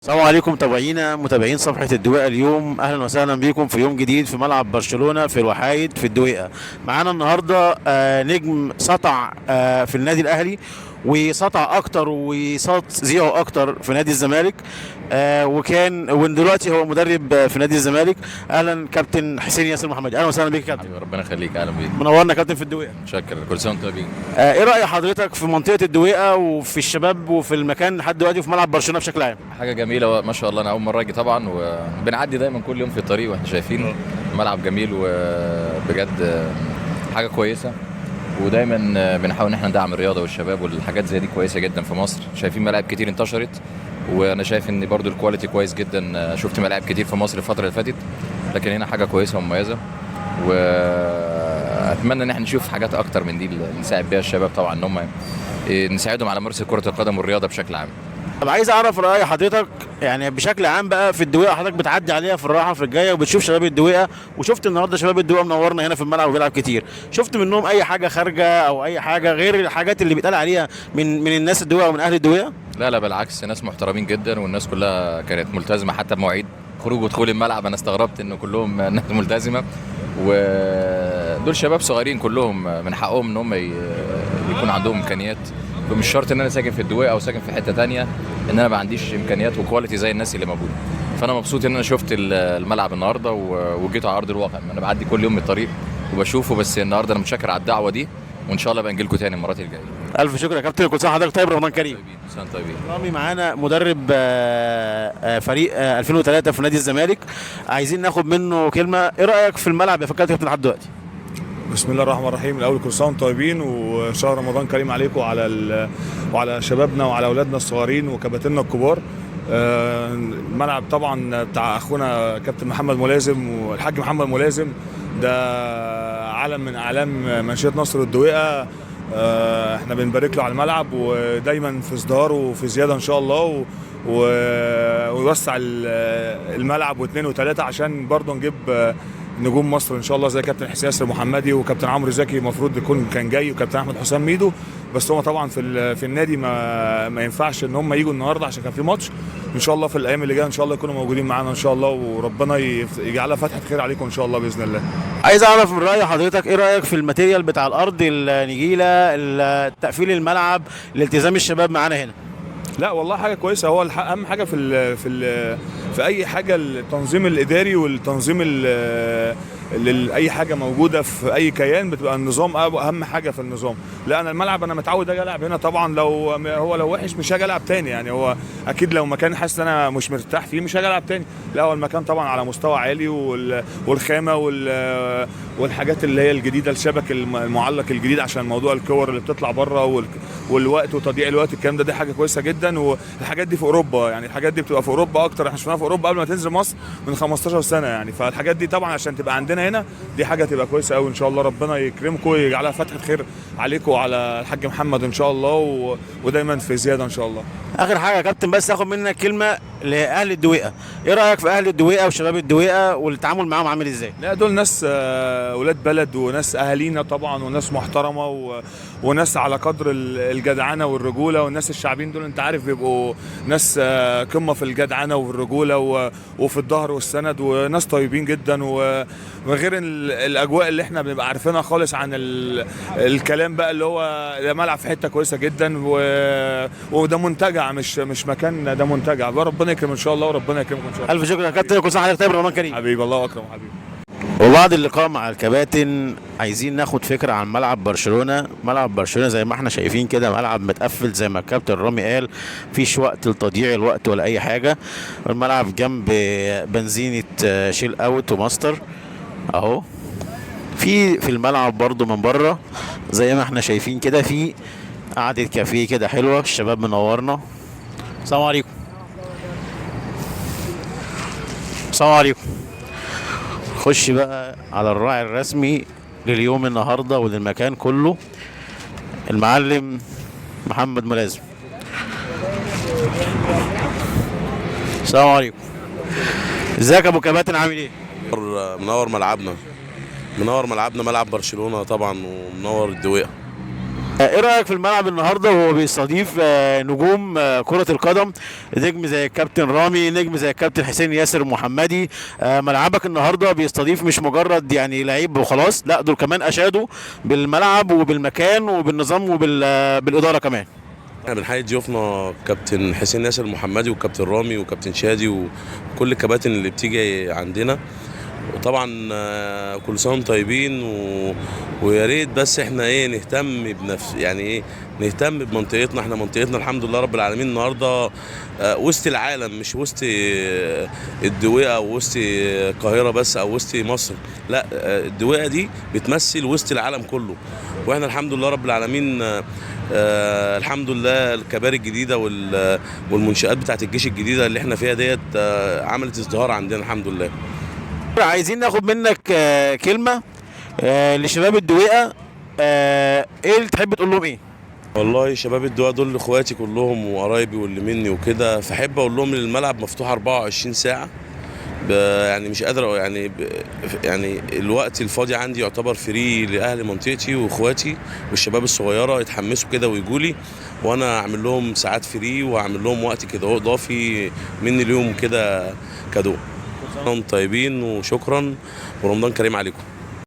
السلام عليكم متابعين صفحة الدويقة اليوم. أهلا وسهلا بكم في يوم جديد في ملعب برشلونة في الوحايد في الدويقة. معانا النهاردة نجم سطع في النادي الأهلي، وسطع أكتر وصوت زيعه أكتر في نادي الزمالك، ودلوقتي هو مدرب في نادي الزمالك. أهلا كابتن حسين ياسر محمد، أهلا وسهلا بك يا كابتن. حبيبي ربنا يخليك، اهلا بيك. منورنا كابتن في الدويقة. متشكر، كل سنه وانتم طيبين. إيه رأي حضرتك في منطقة الدويقة وفي الشباب وفي المكان لحد دلوقتي وفي ملعب برشلونة بشكل عام؟ حاجه جميله ما شاء الله، انا اول مره اجي طبعا، وبنعدي دايما كل يوم في الطريق واحنا شايفين ملعب جميل وبجد حاجه كويسه. ودايما بنحاول ان احنا ندعم الرياضه والشباب والحاجات زي دي كويسه جدا في مصر. شايفين ملاعب كتير انتشرت، وانا شايف ان برضو الكواليتي كويس جدا. شفت ملاعب كتير في مصر الفتره اللي فاتت، لكن هنا حاجه كويسه ومميزه، واتمنى ان احنا نشوف حاجات اكتر من دي اللي نساعد بيها الشباب طبعا، ان هم نساعدهم على ممارسه كره القدم والرياضه بشكل عام. طب عايز اعرف راي حضرتك يعني بشكل عام بقى في الدويقه. حضرتك بتعدي عليها في الراحه في الجايه وبتشوف شباب الدويقه، وشفت النهارده شباب الدويقه منورنا هنا في الملعب وبيلعب كتير. شفت منهم اي حاجه خارجه او اي حاجه غير الحاجات اللي بيتقال عليها من الناس الدويقه ومن اهل الدويقه؟ لا لا، بالعكس، ناس محترمين جدا، والناس كلها كانت ملتزمه حتى بمواعيد خروج ودخول الملعب. انا استغربت ان كلهم ناس ملتزمه، ودول شباب صغيرين كلهم من حقهم ان هم يكون عندهم امكانيات. مش شرط ان انا ساكن في الدويقه او ساكن في حته تانية ان انا ما عنديش امكانيات وكواليتي زي الناس اللي موجوده. فانا مبسوط ان انا شفت الملعب النهارده وجيت على ارض الواقع. انا بعدي كل يوم من الطريق وبشوفه، بس النهارده انا متشكر على الدعوه دي، وان شاء الله بنجي لكم تاني المرات الجايه. الف شكر يا كابتن، كل سنه حضرتك طيب، رمضان كريم. طيبين، سنه طيبين. رامي معانا مدرب فريق 2003 في نادي الزمالك. عايزين ناخد منه كلمه. ايه رايك في الملعب يا كابتن لحد دلوقتي؟ بسم الله الرحمن الرحيم. الاول كل سنه وانتم طيبين، وشهر رمضان كريم عليكم وعلى شبابنا وعلى اولادنا الصغيرين وكباتننا الكبار. الملعب طبعا بتاع اخونا كابتن محمد ملازم والحاج محمد ملازم، ده علم من اعلام منشيه نصر الدويقه. احنا بنبارك له على الملعب، ودايما في ازدهار وفي زياده ان شاء الله، ويوسع الملعب واثنين وثلاثه عشان برضه نجيب نجوم مصر ان شاء الله زي كابتن حسين ياسر محمدي وكابتن عمرو زكي. المفروض يكون كان جاي، وكابتن احمد حسام ميدو، بس هم طبعا في النادي ما ينفعش ان هم يجوا النهارده عشان كان في ماتش. ان شاء الله في الايام اللي جايه ان شاء الله يكونوا موجودين معانا ان شاء الله، وربنا يجعلها فتحه خير عليكم ان شاء الله باذن الله. عايز اعرف من راي حضرتك، ايه رايك في الماتيريال بتاع الارض، النجيله، تقفيل الملعب، الالتزام الشباب معانا هنا؟ لا والله حاجه كويسه. هو اهم حاجه في اي حاجه التنظيم الاداري والتنظيم اي حاجه موجوده في اي كيان بتبقى النظام اهم حاجه في النظام. لا انا الملعب انا متعود اجي العب هنا طبعا. لو وحش مش هاجي العب تاني يعني. هو اكيد لو مكان حاسس ان انا مش مرتاح فيه مش هاجي العب تاني. لا هو المكان طبعا على مستوى عالي، والخامه والحاجات اللي هي الجديده، الشبك المعلق الجديد عشان موضوع الكور اللي بتطلع بره والوقت وتضييع الوقت، الكلام ده دي حاجه كويسه جدا. والحاجات دي في اوروبا يعني، الحاجات دي بتبقى في اوروبا اكتر. احنا شفناها في اوروبا قبل ما تنزل مصر من 15 سنه يعني. فالحاجات دي طبعا عشان تبقى عندنا هنا دي حاجه تبقى كويسه قوي ان شاء الله. ربنا يكرمكم ويجعلها فتحه خير عليكم وعلى الحاج محمد ان شاء الله، ودايما في زياده ان شاء الله. اخر حاجه يا كابتن، بس اخد منك كلمه لاهل الدويقه. ايه رايك في اهل الدويقه وشباب الدويقه والتعامل معاهم عامل ازاي؟ لا دول ناس ولاد بلد، وناس اهالينا طبعا، وناس محترمه، وناس على قدر الجدعنه والرجوله. والناس الشعبيين دول انت عارف بيبقوا ناس قمه في الجدعنه والرجوله وفي الظهر والسند، وناس طيبين جدا. وغير الاجواء اللي احنا بنبقى عارفينها خالص عن الكلام بقى اللي هو ده ملعب في حته كويسه جدا، وده منتجع مش مكان، ده منتجع. ربنا يكرم ان شاء الله، وربنا يكرمكم ان شاء الله. الف شكر يا كابتن، كل سنه حضرتك طيب، رمضان كريم. حبيبي الله اكرم حبيبي. وبعد اللقاء مع الكباتن عايزين ناخد فكره عن ملعب برشلونه. ملعب برشلونه زي ما احنا شايفين كده ملعب متقفل زي ما الكابتن رامي قال، مفيش وقت لتضييع الوقت ولا اي حاجه. الملعب جنب بنزينه شيل اوت وماستر اهو. في الملعب برضو من بره زي ما احنا شايفين كده في قعده كافيه كده حلوه. الشباب منورنا. السلام عليكم. السلام عليكم. خش بقى على الراعي الرسمي لليوم النهارده وللمكان كله، المعلم محمد ملازم. السلام عليكم. ازيك يا ابو كباتن، عامل ايه؟ منور ملعبنا، منور ملعبنا ملعب برشلونة طبعا، ومنور الدويقة. ايه رايك في الملعب النهارده وهو بيستضيف نجوم كره القدم، نجم زي الكابتن رامي، نجم زي الكابتن حسين ياسر محمدي؟ ملعبك النهارده بيستضيف مش مجرد يعني لعيب وخلاص، لا دول كمان اشادوا بالملعب وبالمكان وبالنظام وبالاداره كمان. احنا بنحيي ضيوفنا كابتن حسين ياسر محمدي وكابتن رامي وكابتن شادي وكل الكباتن اللي بتيجي عندنا. وطبعا كل سنه وانتم طيبين ويا ريت بس احنا نهتم بنفس نهتم بمنطقتنا. احنا منطقتنا الحمد لله رب العالمين النهارده وسط العالم، مش وسط الدويقه او وسط القاهره بس او وسط مصر، لا الدويقه دي بتمثل وسط العالم كله. واحنا الحمد لله رب العالمين الحمد لله الكباري الجديده والمنشآت بتاعت الجيش الجديده اللي احنا فيها ديت عملت ازدهار عندنا الحمد لله. عايزين ناخد منك كلمه لشباب الدويقه، ايه اللي تحب تقول لهم ايه؟ والله شباب الدواء دول اخواتي كلهم وقرايبي واللي مني وكده، فاحب اقول لهم ان الملعب مفتوح 24 ساعه. يعني مش قادر يعني الوقت الفاضي عندي يعتبر فري لاهل منطقتي واخواتي والشباب الصغيره يتحمسوا كده ويجوا لي، وانا اعمل لهم ساعات فري واعمل لهم وقت كده اضافي مني اليوم كده كادو. طيبين وشكرا ورمضان كريم عليكم.